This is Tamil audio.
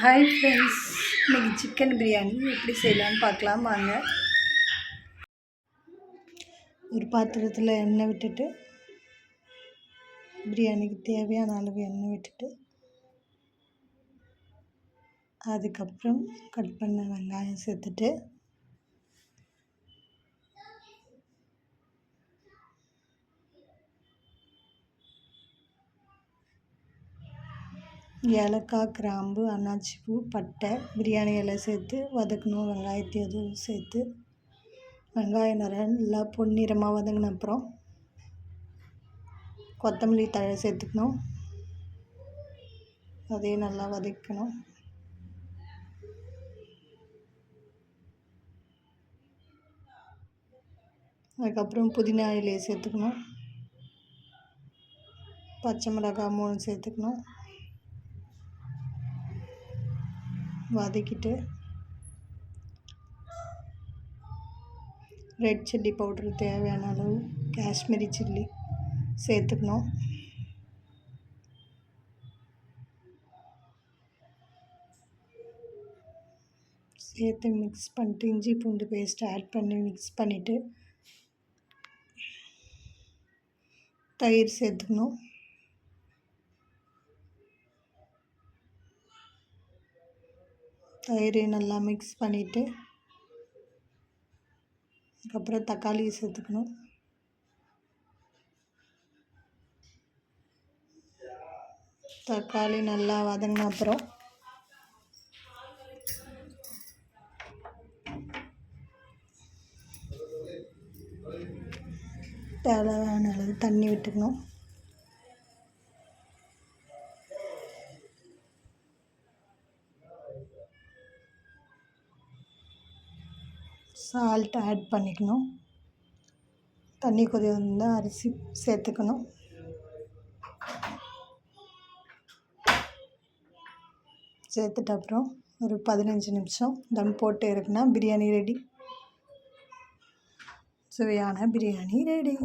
ஹாய் ஃப்ரெண்ட்ஸ், இன்றைக்கி சிக்கன் பிரியாணி எப்படி செய்யலான்னு பார்க்கலாம் வாங்க. ஒரு பாத்திரத்தில் எண்ணெய் விட்டுட்டு பிரியாணிக்கு தேவையான அளவு எண்ணெய் விட்டுட்டு அதுக்கப்புறம் கட் பண்ண வெங்காயம் சேர்த்துட்டு ஏலக்காய், கிராம்பு, அன்னாச்சி பூ, பட்டை, பிரியாணி இலை சேர்த்து வதக்கணும். வெங்காயத்தை எதுவும் சேர்த்து வெங்காயம் நல்லா பொன்னிறமாக வதங்கின அப்புறம் கொத்தமல்லி தழை சேர்த்துக்கணும். அதையும் நல்லா வதக்கணும். அதுக்கப்புறம் புதினா இலையை சேர்த்துக்கணும். பச்சை மிளகாய் 3 சேர்த்துக்கணும். வதக்கிட்டு ரெட் சில்லி பவுட்ரு தேவையான அளவு, காஷ்மீரி சில்லி சேர்த்துக்கணும். சேர்த்து மிக்ஸ் பண்ணிட்டு இஞ்சி பூண்டு பேஸ்ட் ஆட் பண்ணி மிக்ஸ் பண்ணிவிட்டு தயிர் சேர்த்துக்கணும். தயிரை நல்லா மிக்ஸ் பண்ணிவிட்டு அதுக்கப்புறம் தக்காளியை சேர்த்துக்கணும். தக்காளி நல்லா வதங்கின அப்புறம் தேவையான அளவு தண்ணி விட்டுக்கணும். சால்ட் ஆட் பண்ணிக்கணும். தண்ணி கொதி வந்தால் அரிசி சேர்த்துக்கணும். சேர்த்துட்ட அப்புறம் ஒரு 15 நிமிஷம் தம் போட்டு இருக்குன்னா பிரியாணி ரெடி. சுவையான பிரியாணி ரெடி.